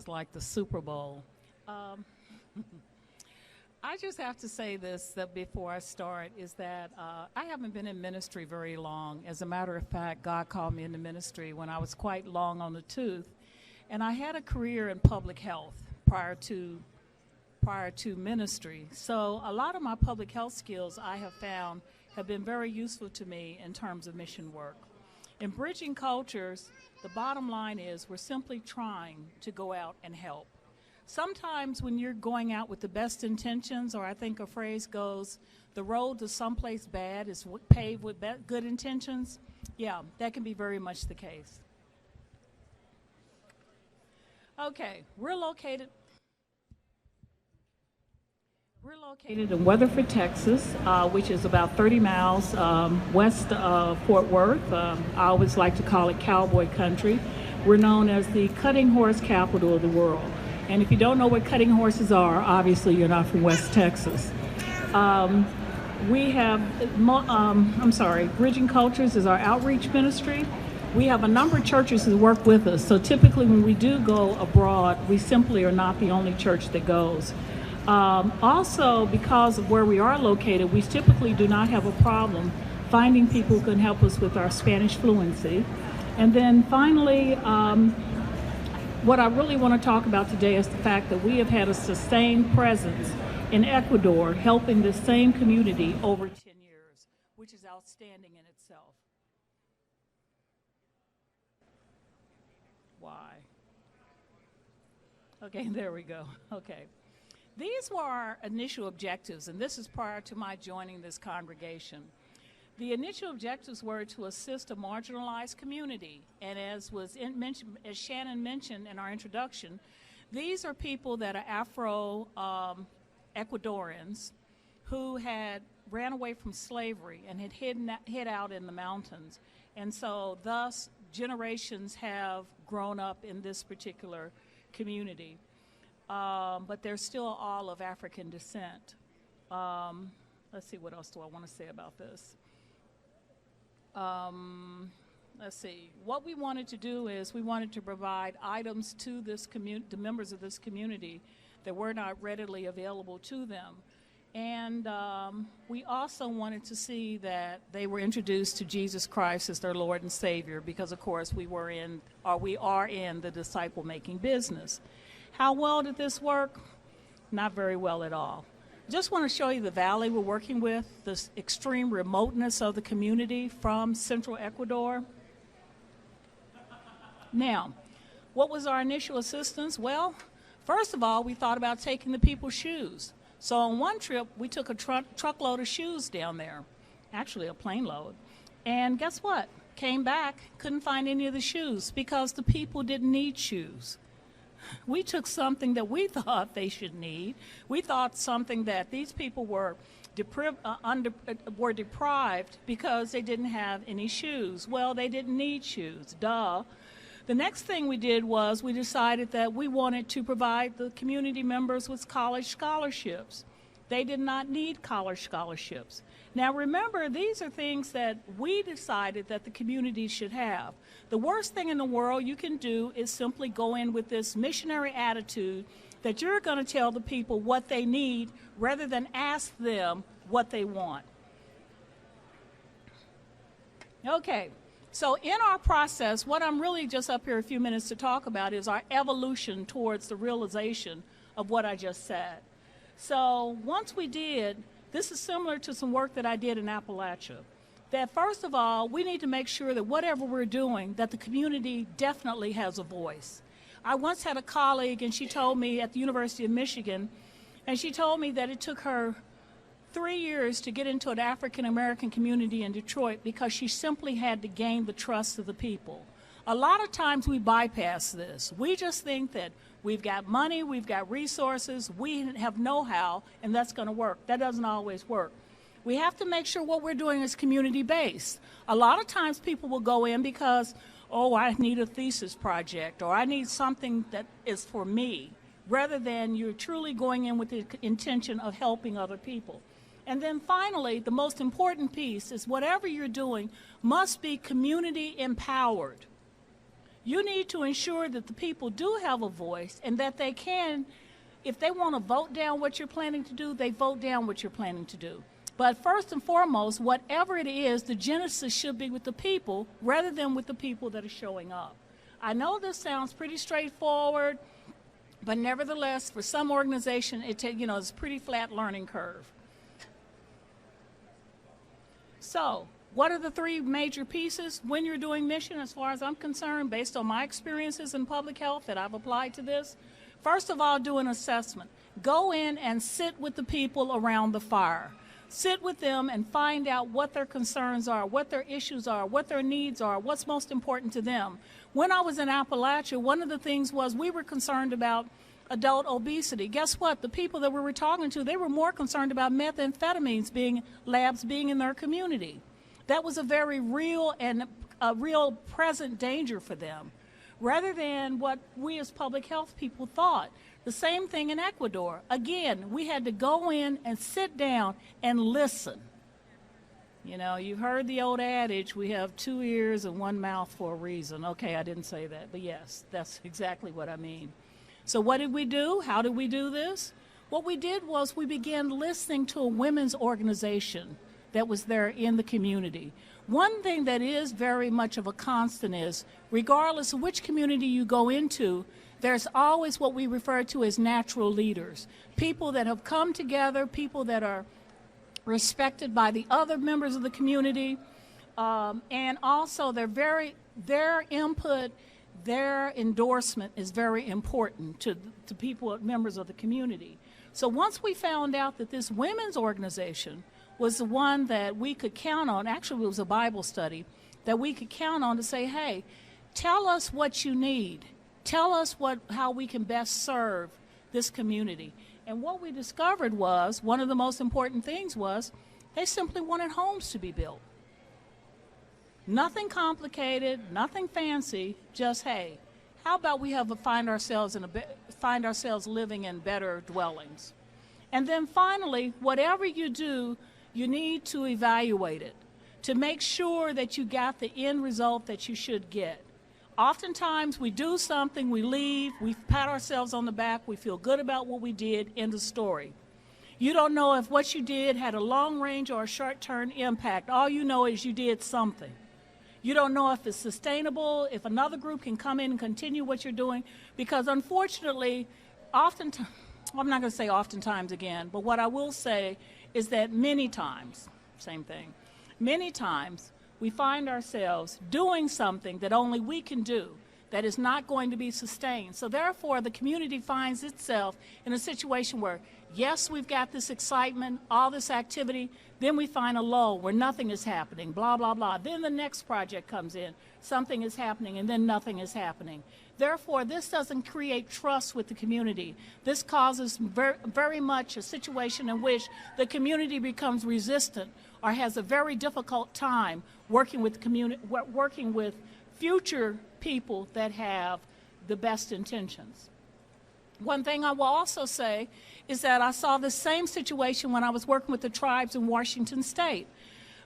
It's like the Super Bowl. Um, I just have to say this that before I start is that I haven't been in ministry very long. As a matter of fact, God called me into ministry when I was quite long on the tooth, and I had a career in public health prior to ministry. So a lot of my public health skills I have found have been very useful to me in terms of mission work. In bridging cultures, the bottom line is we're simply trying to go out and help. Sometimes when you're going out with the best intentions, or I think a phrase goes, the road to someplace bad is paved with good intentions, yeah, that can be very much the case. Okay, we're located in Weatherford, Texas, which is about 30 miles west of Fort Worth. I always like to call it cowboy country. We're known as the cutting horse capital of the world. And if you don't know what cutting horses are, obviously you're not from West Texas. We have, Bridging Cultures is our outreach ministry. We have a number of churches that work with us. So typically when we do go abroad, we simply are not the only church that goes. Also, because of where we are located, we typically do not have a problem finding people who can help us with our Spanish fluency. And then finally, what I really want to talk about today is the fact that we have had a sustained presence in Ecuador helping the same community over 10 years, which is outstanding in itself. Why? Okay, there we go. Okay. These were our initial objectives, and this is prior to my joining this congregation. The initial objectives were to assist a marginalized community, and as Shannon mentioned in our introduction, these are people that are Afro-Ecuadorians who had ran away from slavery and had hid out in the mountains, and so thus generations have grown up in this particular community. But they're still all of African descent. Let's see, what else do I want to say about this? Let's see. What we wanted to do is we wanted to provide items to this the members of this community that were not readily available to them. And we also wanted to see that they were introduced to Jesus Christ as their Lord and Savior, because of course we are in the disciple-making business. How well did this work? Not very well at all. Just want to show you the valley we're working with, the extreme remoteness of the community from central Ecuador. Now, what was our initial assistance? Well, first of all, we thought about taking the people's shoes. So on one trip, we took a truckload of shoes down there, actually a plane load. And guess what? Came back, couldn't find any of the shoes because the people didn't need shoes. We took something that we thought they should need. We thought something that these people were deprived because they didn't have any shoes. Well, they didn't need shoes, duh. The next thing we did was we decided that we wanted to provide the community members with college scholarships. They did not need college scholarships. Now remember, these are things that we decided that the community should have. The worst thing in the world you can do is simply go in with this missionary attitude that you're going to tell the people what they need rather than ask them what they want. Okay, so in our process, what I'm really just up here a few minutes to talk about is our evolution towards the realization of what I just said. So once we did, this is similar to some work that I did in Appalachia, that first of all, we need to make sure that whatever we're doing, that the community definitely has a voice. I once had a colleague, and she told me at the University of Michigan, and she told me that it took her 3 years to get into an African-American community in Detroit because she simply had to gain the trust of the people. A lot of times we bypass this. We just think that we've got money, we've got resources, we have know-how, and that's going to work. That doesn't always work. We have to make sure what we're doing is community-based. A lot of times people will go in because, oh, I need a thesis project, or I need something that is for me, rather than you're truly going in with the intention of helping other people. And then finally, the most important piece is whatever you're doing must be community empowered. You need to ensure that the people do have a voice and that they can, if they want to vote down what you're planning to do, they vote down what you're planning to do. But first and foremost, whatever it is, the genesis should be with the people rather than with the people that are showing up. I know this sounds pretty straightforward, but nevertheless, for some organization, it's a pretty flat learning curve. So, what are the three major pieces when you're doing mission, as far as I'm concerned, based on my experiences in public health that I've applied to this? First of all, do an assessment. Go in and sit with the people around the fire. Sit with them and find out what their concerns are, what their issues are, what their needs are, what's most important to them. When I was in Appalachia, one of the things was we were concerned about adult obesity. Guess what? The people that we were talking to, they were more concerned about methamphetamines labs being in their community. That was a very real and a real present danger for them, rather than what we as public health people thought. The same thing in Ecuador. Again, we had to go in and sit down and listen. You know, you've heard the old adage, we have 2 ears and 1 mouth for a reason. Okay, I didn't say that, but yes, that's exactly what I mean. So what did we do? How did we do this? What we did was we began listening to a women's organization that was there in the community. One thing that is very much of a constant is, regardless of which community you go into, there's always what we refer to as natural leaders, people that have come together, people that are respected by the other members of the community, and also their input, their endorsement is very important to people, members of the community. So once we found out that this women's organization was the one that we could count on, actually it was a Bible study, that we could count on to say, hey, tell us what you need. Tell us how we can best serve this community. And what we discovered was, one of the most important things was, they simply wanted homes to be built. Nothing complicated, nothing fancy, just, hey, how about we find ourselves living in better dwellings? And then finally, whatever you do, you need to evaluate it to make sure that you got the end result that you should get. Oftentimes we do something, we leave, we pat ourselves on the back, we feel good about what we did, end of story. You don't know if what you did had a long range or a short-term impact. All you know is you did something. You don't know if it's sustainable, if another group can come in and continue what you're doing, because unfortunately, oftentimes, I'm not going to say oftentimes again, but what I will say is that many times, same thing, many times we find ourselves doing something that only we can do, that is not going to be sustained. So therefore, the community finds itself in a situation where, yes, we've got this excitement, all this activity, then we find a lull where nothing is happening, blah, blah, blah. Then the next project comes in, something is happening, and then nothing is happening. Therefore, this doesn't create trust with the community. This causes very much a situation in which the community becomes resistant or has a very difficult time working with future people that have the best intentions. One thing I will also say is that I saw the same situation when I was working with the tribes in Washington State.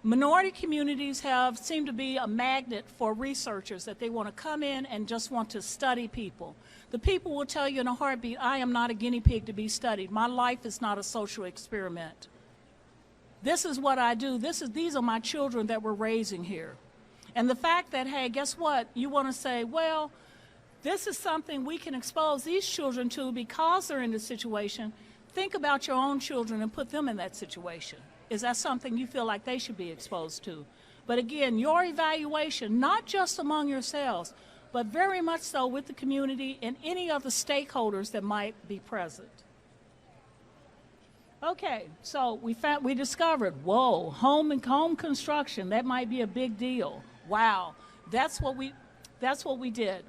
Minority communities seem to be a magnet for researchers, that they want to come in and just want to study people. The people will tell you in a heartbeat, I am not a guinea pig to be studied. My life is not a social experiment. This is what I do. These are my children that we're raising here. And the fact that, hey, guess what? You want to say, well, this is something we can expose these children to because they're in this situation. Think about your own children and put them in that situation. Is that something you feel like they should be exposed to? But again, your evaluation, not just among yourselves, but very much so with the community and any other stakeholders that might be present. Okay, so we discovered, whoa, home construction, that might be a big deal. Wow, that's what we did.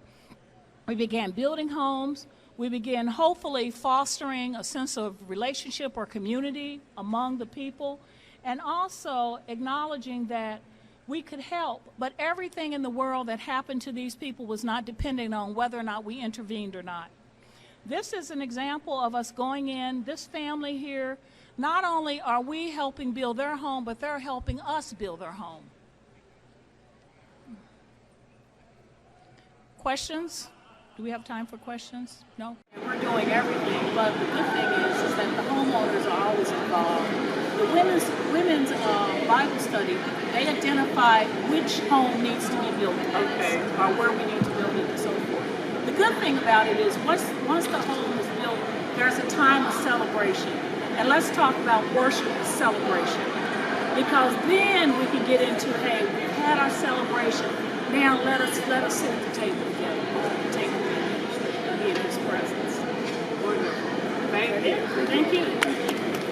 We began building homes. We began hopefully fostering a sense of relationship or community among the people, and also acknowledging that we could help, but everything in the world that happened to these people was not dependent on whether or not we intervened or not. This is an example of us going in, this family here, not only are we helping build their home, but they're helping us build their home. questions? Do we have time for questions? No? We're doing everything, but the good thing is that the homeowners are always involved. The women's Bible study, they identify which home needs to be built next, or where we need to build it and so forth. The good thing about it is once the home is built, there's a time of celebration. And let's talk about worship and celebration. Because then we can get into, hey, we've had our celebration. Now let us sit at the table together. Take be in his presence. Wonderful. Thank you. Thank you.